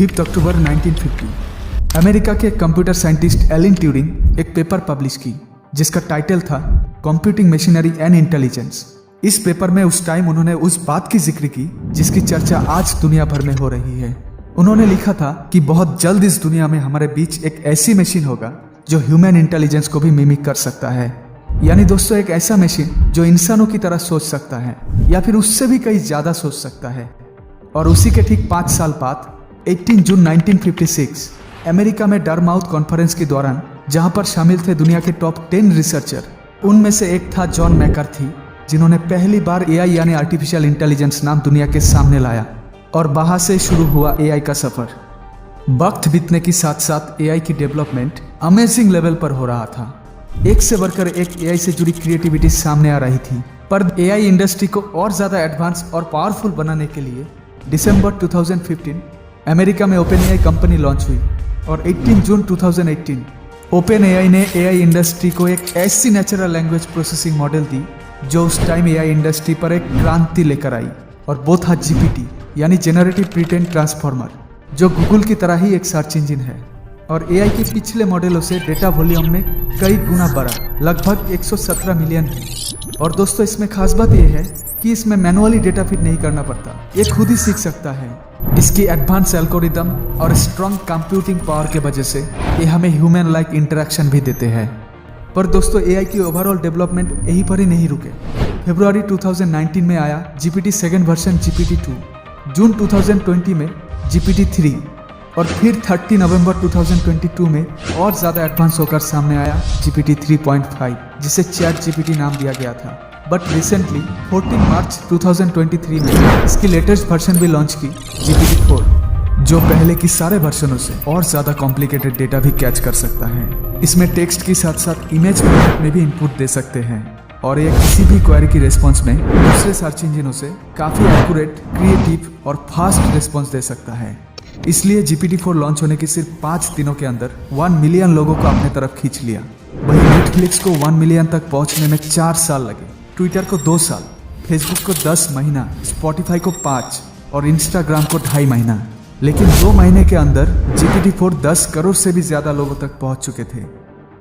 5 अक्टूबर 1950 America के computer scientist Alan Turing एक paper publish की जिसका टाइटल था कंप्यूटिंग मशीनरी एंड इंटेलिजेंस। इस पेपर में उस टाइम उन्होंने उस बात की जिक्र की जिसकी चर्चा आज दुनिया भर में हो रही है। उन्होंने लिखा था कि बहुत जल्द इस दुनिया में हमारे बीच एक ऐसी मशीन होगा जो ह्यूमन इंटेलिजेंस को भी मिमिक कर सकता है। यानी दोस्तों, एक ऐसा मशीन जो इंसानों की तरह सोच सकता है या फिर उससे भी कहीं ज्यादा सोच सकता है। और उसी के ठीक 5 साल बाद 18 जून 1956 अमेरिका में डार्माउथ कॉन्फ्रेंस के दौरान, जहां पर शामिल थे दुनिया के टॉप 10 रिसर्चर, उनमें से एक था जॉन मैकार्थी, जिन्होंने पहली बार एआई यानी आर्टिफिशियल इंटेलिजेंस नाम दुनिया के सामने लाया। और वहां से शुरू हुआ एआई का सफर। वक्त बीतने के साथ साथ एआई की डेवलपमेंट अमेजिंग लेवल पर हो रहा था। एक से बढ़कर एक एआई से जुड़ी क्रिएटिविटी सामने आ रही थी। पर एआई इंडस्ट्री को और ज्यादा एडवांस और पावरफुल बनाने के लिए दिसंबर 2015 अमेरिका में ओपन एआई कंपनी लॉन्च हुई। और 18 जून 2018 ओपन एआई ने एआई इंडस्ट्री को एक ऐसी नेचुरल लैंग्वेज प्रोसेसिंग मॉडल दी जो उस टाइम एआई इंडस्ट्री पर एक क्रांति लेकर आई। और वो था जीपीटी यानी जेनरेटिव प्री-ट्रेन्ड ट्रांसफॉर्मर, जो गूगल की तरह ही एक सर्च इंजन है। और एआई के पिछले मॉडलों से डेटा वॉल्यूम में कई गुना बढ़ा, लगभग 117 मिलियन है। और दोस्तों, इसमें खास बात यह है कि इसमें मैनुअली डेटा फीड नहीं करना पड़ता, ये खुद ही सीख सकता है। इसकी एडवांस एल्गोरिदम और स्ट्रॉन्ग कंप्यूटिंग पावर के वजह से ये हमें ह्यूमन लाइक इंटरेक्शन भी देते हैं। पर दोस्तों, एआई की ओवरऑल डेवलपमेंट यहीं पर ही नहीं रुके। फरवरी 2019 में आया जीपीटी सेकेंड वर्जन GPT-2, जून 2020 में GPT-3 और फिर 30 नवंबर 2022 में और ज़्यादा एडवांस होकर सामने आया GPT 3.5, जिसे चैट जीपीटी नाम दिया गया था। बट रिसेंटली 14 मार्च 2023 में इसकी लेटेस्ट वर्जन भी लॉन्च की GPT-4, जो पहले की सारे वर्जनों से और ज़्यादा कॉम्प्लिकेटेड डेटा भी कैच कर सकता है। इसमें टेक्स्ट के साथ साथ इमेज फॉर्मेट में भी इनपुट दे सकते हैं और ये किसी भी क्वेरी की रिस्पॉन्स में दूसरे सर्च इंजनों से काफ़ी एक्यूरेट, क्रिएटिव और फास्ट रिस्पॉन्स दे सकता है। इसलिए GPT-4 लॉन्च होने के सिर्फ 5 दिनों के अंदर 1 मिलियन लोगों को अपने तरफ खींच लिया। वहीं नेटफ्लिक्स को 1 मिलियन तक पहुंचने में 4 साल लगे, ट्विटर को 2 साल, फेसबुक को 10 महीना, स्पॉटिफाई को 5 और इंस्टाग्राम को 2.5 महीना। लेकिन 2 महीने के अंदर GPT-4 10 करोड़ से भी ज्यादा लोगों तक पहुंच चुके थे।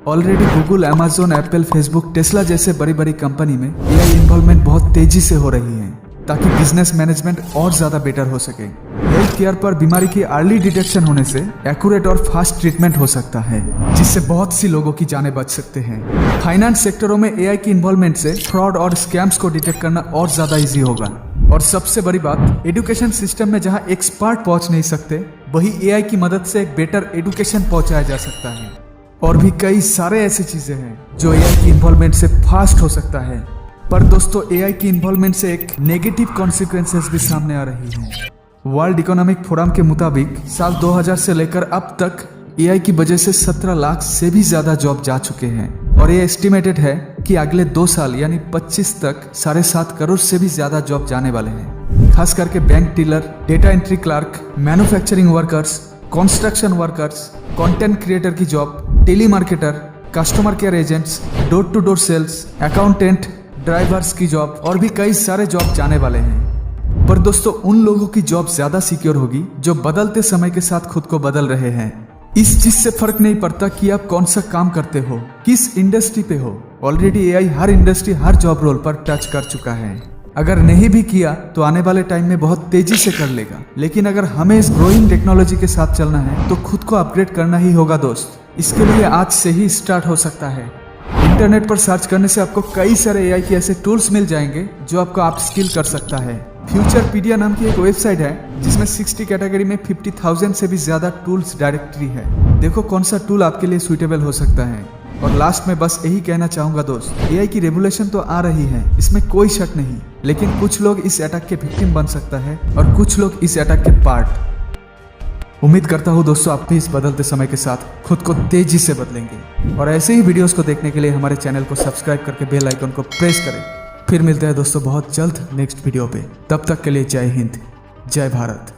Already Google, Amazon, Apple, Facebook, Tesla जैसे बड़ी बड़ी कंपनी में एआई इन्वॉल्वमेंट बहुत तेजी से हो रही है ताकि बिजनेस मैनेजमेंट और ज्यादा बेटर हो सके। हेल्थ केयर पर बीमारी की अर्ली डिटेक्शन होने से एक्यूरेट और फास्ट ट्रीटमेंट हो सकता है, जिससे बहुत सी लोगों की जानें बच सकते हैं। फाइनेंस सेक्टरों में एआई की इन्वॉल्वमेंट से फ्रॉड और स्कैम्स को डिटेक्ट करना और ज्यादा इजी होगा। और सबसे बड़ी बात, एजुकेशन सिस्टम में जहां एक्सपर्ट पहुंच नहीं सकते, वही एआई की मदद से एक बेटर एजुकेशन पहुंचाया जा सकता है। और भी कई सारे ऐसी चीजें हैं जो एआई की इन्वॉल्वमेंट से फास्ट हो सकता है। पर दोस्तों, एआई की इन्वॉल्वमेंट से एक नेगेटिव कॉन्सिक्वेंसेस भी सामने आ रही हैं। वर्ल्ड इकोनॉमिक फोरम के मुताबिक साल 2000 से लेकर अब तक एआई की वजह से 17 लाख से भी ज्यादा जॉब जा चुके हैं। और ये एस्टिमेटेड है कि अगले 2 साल यानी 25 तक 7.5 करोड़ से भी ज्यादा जॉब जाने वाले हैं। खास करके bank teller, data entry clerk, manufacturing workers, construction workers, content creator की job, telemarketer, customer care agents, door to door sales, accountant, drivers की जॉब और भी कई सारे जॉब जाने वाले हैं। पर दोस्तों, उन लोगों की जॉब ज्यादा सिक्योर होगी जो बदलते समय के साथ खुद को बदल रहे हैं। इस चीज से फर्क नहीं पड़ता कि आप कौन सा काम करते हो, किस इंडस्ट्री पे हो। ऑलरेडी एआई हर इंडस्ट्री, हर जॉब रोल पर टच कर चुका है। अगर नहीं भी किया तो आने वाले टाइम में बहुत तेजी से कर लेगा। लेकिन अगर हमें इस ग्रोइंग टेक्नोलॉजी के साथ चलना है तो खुद को अपग्रेड करना ही होगा दोस्त। इसके लिए आज से ही स्टार्ट हो सकता है। इंटरनेट पर सर्च करने से आपको कई सारे एआई के ऐसे टूल्स मिल जाएंगे जो आपको अपस्किल कर सकता है। फ्यूचरपीडिया नाम की एक वेबसाइट है जिसमें 60 कैटेगरी में 50,000 से भी ज्यादा टूल्स डायरेक्टरी है। देखो कौन सा टूल आपके लिए सुइटेबल हो सकता है। और लास्ट में बस यही कहना चाहूंगा दोस्त, एआई की रेवोल्यूशन तो आ रही है, इसमें कोई शक नहीं। लेकिन कुछ लोग इस अटैक के विक्टिम बन सकता है और कुछ लोग इस अटैक के पार्ट। उम्मीद करता हूँ दोस्तों, आप भी इस बदलते समय के साथ खुद को तेजी से बदलेंगे। और ऐसे ही वीडियोस को देखने के लिए हमारे चैनल को सब्सक्राइब करके बेल आइकन को प्रेस करें। फिर मिलते हैं दोस्तों बहुत जल्द नेक्स्ट वीडियो पे। तब तक के लिए जय हिंद, जय भारत।